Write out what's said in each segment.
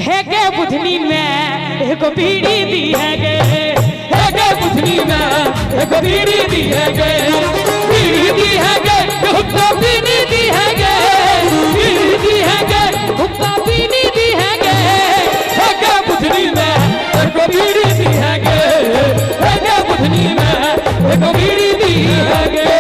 है गे बुधनी में एक बीड़ी दी है गे, है गे बुधनी में एक बीड़ी दी है गे, बीड़ी दी है गे हुक्का बीड़ी दी है गे, बीड़ी दी है गे हुक्का बीड़ी दी है गे, है गे बुधनी में एक बीड़ी दी है गे, है गे बुधनी में एक बीड़ी दी है गे।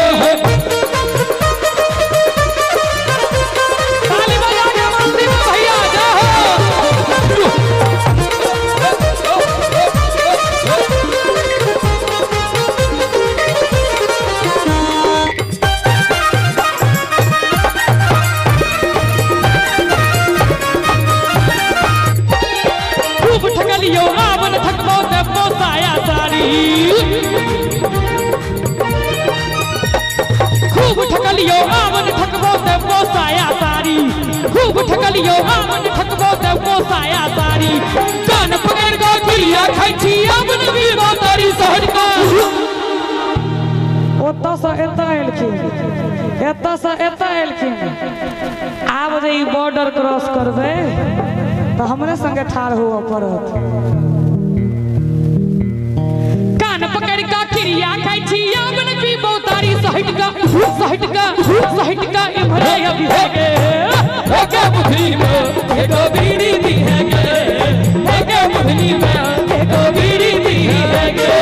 खूब ठकलियो आवन ठकबो ते पोसाया सारी, खूब ठकलियो आवन ठकबो ते पोसाया सारी, कान पकड़ के गिरिया खाई छी आवन वीरो तारी सहज का। ओता सा एता एलखिन आब जे ई बॉर्डर क्रॉस करबे त हमरे संगे ठाड़ हुआ पड़त। कान पकड़ के गिरिया खाई छी आवन वीरो तारी सहज का, सहट का इमरे अभी है गे, है गे बुधनी में एक बीड़ी दी है गे, है गे बुधनी में एक बीड़ी दी है गे।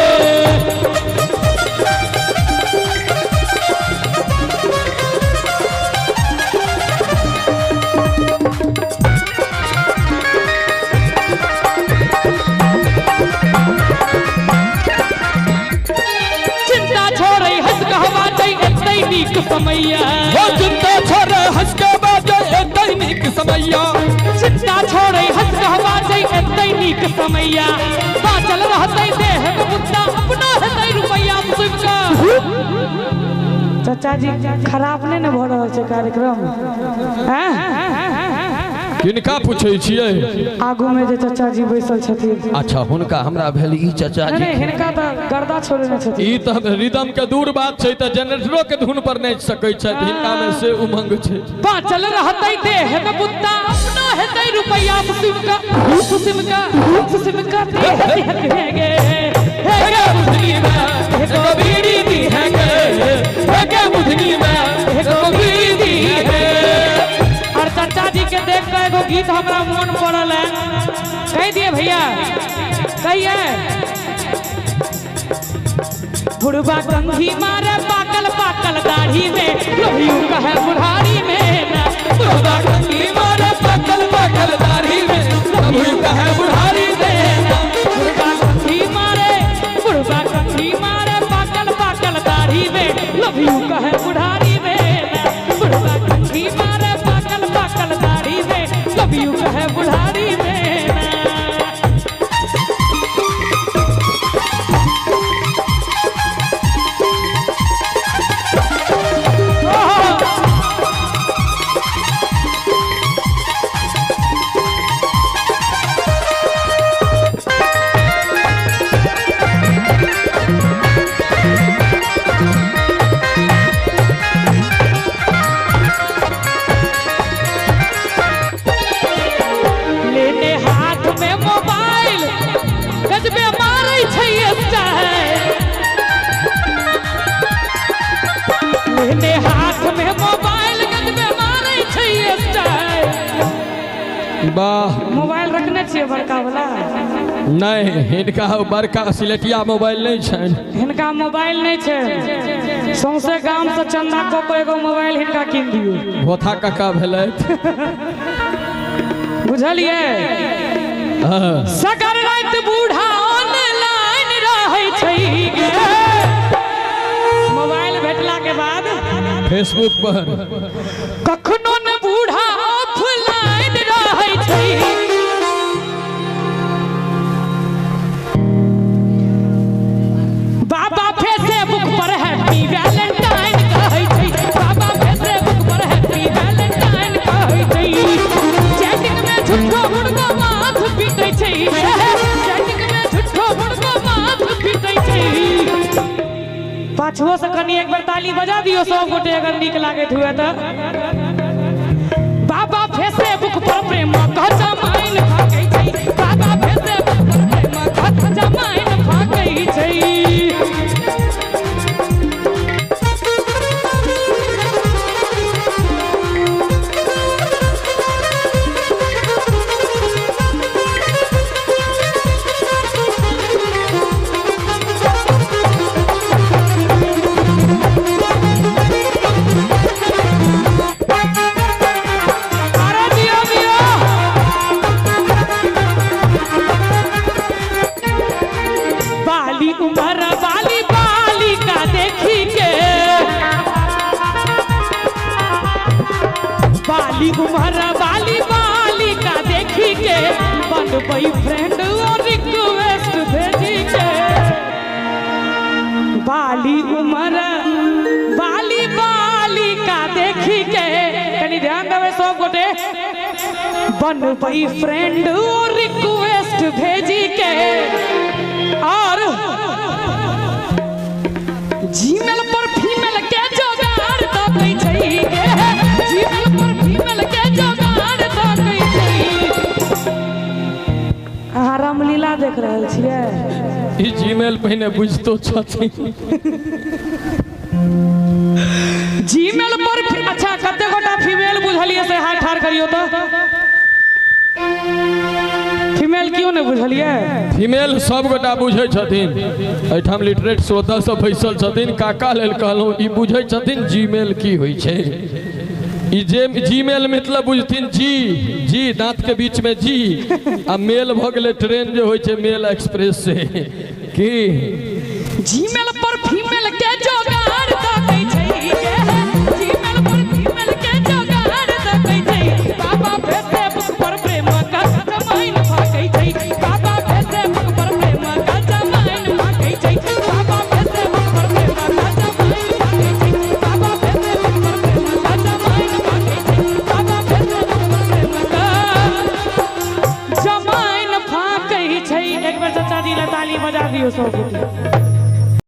चिंता छोड़े हंस कहवा दई नीक समैया, चिंता छोड़े हंस के बाजे एतई नीक समैया, चिंता छोड़े हंस कहवा दई नीक समैया, बाचल रहतई देह में मुद्दा अपना रहतई रुपया मुसिब का। चाचा जी खराब नहीं न भ रहल छै कार्यक्रम, किनका पूछे छियै? आगू में जे चाचा जी बैसल छथिन। अच्छा हुनका हमरा भेल ई चाचा जी, नहीं हिनका त गर्दा छोड़ने छथिन। ई त रिदम के दूर बात छै त जनरेटरो के धुन पर नहीं सकै छै, हिनका में से उमंग छै। बाचल रहतई देह में मुद्दा अपना हेतई रुपया मुसिब का, मुसिब का है गे, है गे बुधनी में एक बीड़ी दी है गे, है गे बुधनी में एक बीड़ी दी है। और चाचा जी के देख के एगो गीत हमरा मन पड़ल है, कह दिए भैया कहिए। बुढ़वा कंघी मारे पाकल पाकल दाढ़ी में, लोहियो कहे बुढ़ारी में ना, बुढ़वा कंघी मारे पाकल पाकल दाढ़ी में, लोहियो कहे बुढ़ारी में ना, बुढ़वा कंघी मारे पाकल पाकल दाढ़ी में, लोहियो कहे बुढ़ारी में ना, बुढ़वा कंघी मारे पाकल पाकल दाढ़ी में, लोहियो कहे बुढ़ारी में ना। मोबाइल रखने छिए बड़का वाला? नहीं हिनका बड़का सिलेटिया मोबाइल नहीं छै, हिनका मोबाइल नहीं छै, सौंसे गांव से चंदा को एगो मोबाइल हिनका कीन दियो। भोथा काका भेलैथ बुझलिए? सगर रात बूढ़ा ऑनलाइन रहै छै गे, मोबाइल भेटला के बाद फेसबुक पर कखनो न बूढ़ा ऑफलाइन रहै छै। बाबा फेसबुक पर हैप्पी वैलेंटाइन कहै छै, बाबा फेसबुक पर हैप्पी वैलेंटाइन कहै छै, चैटिंग में झूठो मुर्गा माथ पीटै छै, चैटिंग में झूठो मुर्गा माथ पीटै छै। पाछुओ से कनी एक बार ताली बजा दियो सब गोटे अगर नीक लागैत हुए तो। बाबा फेसबुक पर प्रेम का जमाइन भागै छै, बॉयफ्रेंड और रिक्वेस्ट भेजी के बाली उम्र बाली बाली का देखी के कनी ध्यान देवे सब गोटे बन बॉयफ्रेंड और रिक्वेस्ट भेजी के और जीमेल पर फीमेल के जोगाड़ तो कई छै गे जीमेल पर फीमेल के जोगाड़ तो कई छै अहाँ रामलीला देख रहल छियै ई जीमेल पहिने बुझतो छथिन जीमेल पर अच्छा कते गोटा फीमेल बुझलिए से हाथ ठाड़ करियो तो फीमेल क्यों नहीं बुझलिए फीमेल सब गोटा बुझै छथिन एठाम लिटरेट श्रोता सब बैसल छथिन काका लेल कहलहुँ ई बुझै छथिन जीमेल की होइ छै ई जे जीमेल मतलब बुझथिन जी दांत के बीच में जी आ मेल भ गेलै ट्रेन जे होइ छै मेल एक्सप्रेस से की जीमेल पर फीमेल के जोगाड़ तो कई छै जीमेल पर फीमेल के जोगाड़ तो कई छै बाबा फेसबुक पर प्रेम का जमाइन भागै छै बाबा फेसबुक पर प्रेम का जमाइन भागै छै बाबा फेसबुक पर प्रेम का जमाइन भागै छै बाबा फेसबुक पर प्रेम का जमाइन भागै छै बाबा फेसबुक पर प्रेम का जमाइन भागै छै एक बार चाचा जी ला ताली बजा दियो सब गोटे